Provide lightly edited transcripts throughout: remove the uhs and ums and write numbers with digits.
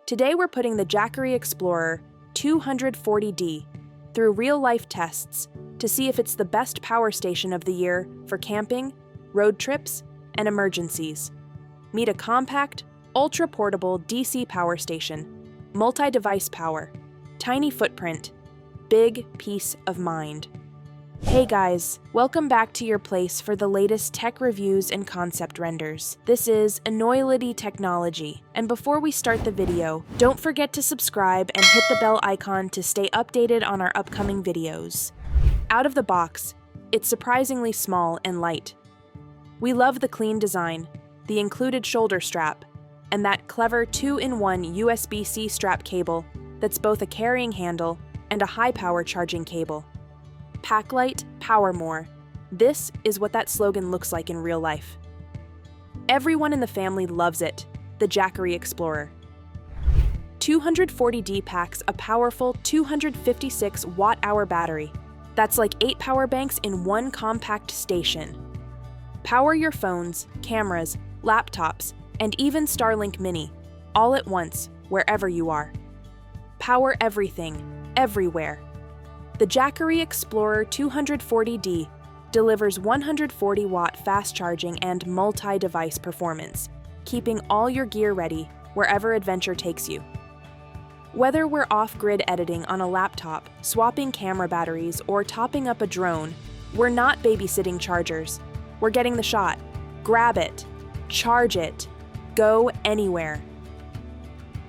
Today we're putting the Jackery Explorer 240D through real-life tests to see if it's the best power station of the year for camping, road trips, and emergencies. Meet a compact, ultra-portable DC power station, multi-device power, tiny footprint, big peace of mind. Hey guys, welcome back to your place for the latest tech reviews and concept renders. This is Enoylity technology, and before we start the video, don't forget to subscribe and hit the bell icon to stay updated on our upcoming videos. Out of the box, it's surprisingly small and light. We love the clean design, the included shoulder strap, and that clever 2-in-1 USB-C strap cable that's both a carrying handle and a high-power charging cable. Pack light, power more. This is what that slogan looks like in real life. Everyone in the family loves it, the Jackery Explorer. 240D packs a powerful 256 watt-hour battery. That's like 8 power banks in one compact station. Power your phones, cameras, laptops, and even Starlink Mini, all at once, wherever you are. Power everything, everywhere. The Jackery Explorer 240D delivers 140-watt fast charging and multi-device performance, keeping all your gear ready wherever adventure takes you. Whether we're off-grid editing on a laptop, swapping camera batteries, or topping up a drone, we're not babysitting chargers. We're getting the shot. Grab it, charge it, go anywhere.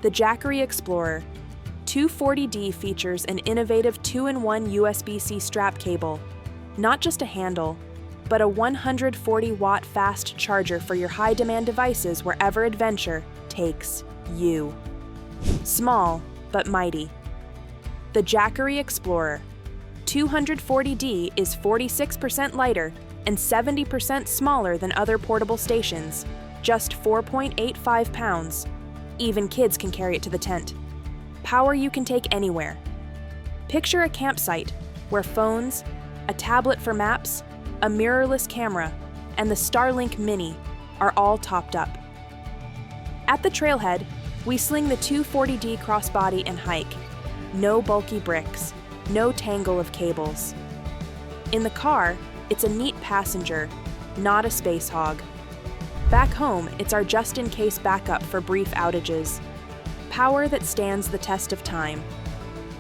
The Jackery Explorer 240D features an innovative 2-in-1 USB-C strap cable, not just a handle, but a 140-watt fast charger for your high-demand devices wherever adventure takes you. Small, but mighty. The Jackery Explorer 240D is 46% lighter and 70% smaller than other portable stations, just 4.85 pounds. Even kids can carry it to the tent. Power you can take anywhere. Picture a campsite where phones, a tablet for maps, a mirrorless camera, and the Starlink Mini are all topped up. At the trailhead, we sling the 240D crossbody and hike. No bulky bricks, no tangle of cables. In the car, it's a neat passenger, not a space hog. Back home, it's our just-in-case backup for brief outages. Power that stands the test of time.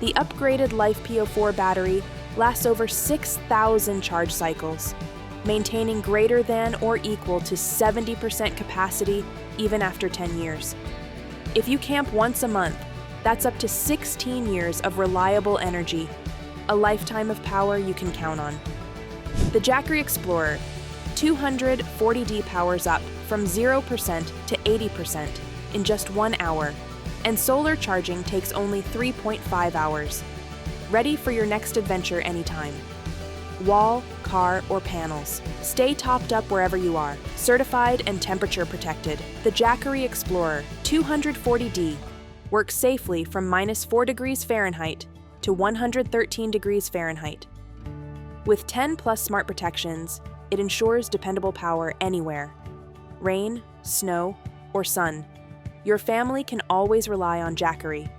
The upgraded LiFePO4 battery lasts over 6,000 charge cycles, maintaining greater than or equal to 70% capacity even after 10 years. If you camp once a month, that's up to 16 years of reliable energy, a lifetime of power you can count on. The Jackery Explorer 240D powers up from 0% to 80% in just 1 hour, and solar charging takes only 3.5 hours. Ready for your next adventure anytime. Wall, car, or panels, stay topped up wherever you are, certified and temperature protected. The Jackery Explorer 240D works safely from -4 degrees Fahrenheit to 113 degrees Fahrenheit. With 10+ smart protections, it ensures dependable power anywhere. Rain, snow, or sun. Your family can always rely on Jackery.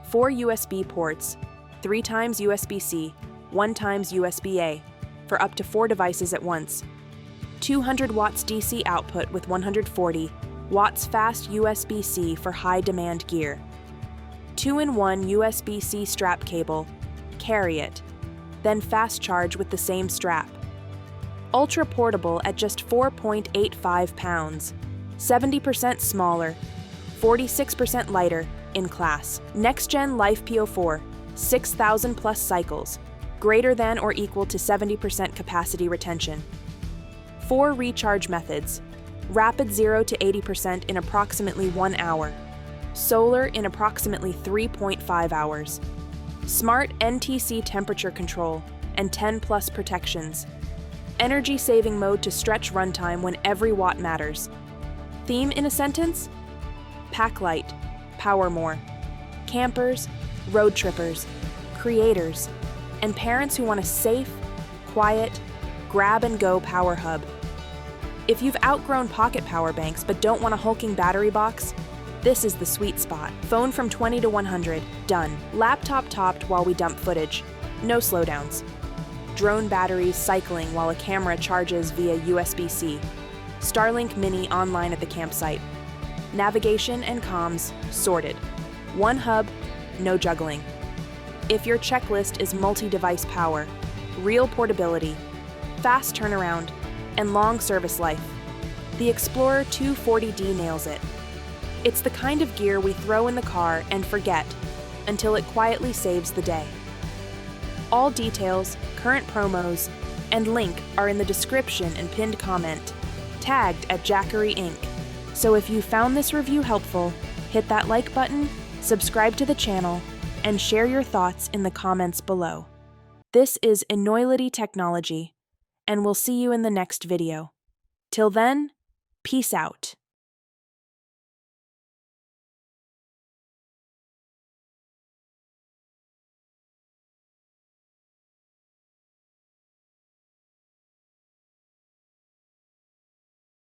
4 USB ports, 3 times USB-C, 1 times USB-A, for up to 4 devices at once. 200 watts DC output with 140 watts fast USB-C for high-demand gear. 2-in-1 USB-C strap cable, carry it, then fast charge with the same strap. Ultra portable at just 4.85 pounds. 70% smaller, 46% lighter in class. Next-gen LiFePO4, 6,000+ cycles, greater than or equal to 70% capacity retention. 4 recharge methods, rapid 0 to 80% in approximately 1 hour, solar in approximately 3.5 hours, smart NTC temperature control, and 10+ protections. Energy-saving mode to stretch runtime when every watt matters. Theme in a sentence? Pack light, power more. Campers, road trippers, creators, and parents who want a safe, quiet, grab-and-go power hub. If you've outgrown pocket power banks but don't want a hulking battery box, This is the sweet spot. Phone from 20 to 100, done. Laptop topped while we dump footage, no slowdowns. Drone batteries cycling while a camera charges via USB-C. Starlink Mini online at the campsite. Navigation and comms sorted. One hub, no juggling. If your checklist is multi-device power, real portability, fast turnaround, and long service life, the Explorer 240D nails it. It's the kind of gear we throw in the car and forget until it quietly saves the day. All details, current promos, and link are in the description and pinned comment, tagged at Jackery Inc. So if you found this review helpful, hit that like button, subscribe to the channel, and share your thoughts in the comments below. This is Enoylity Technology, and we'll see you in the next video. Till then, peace out.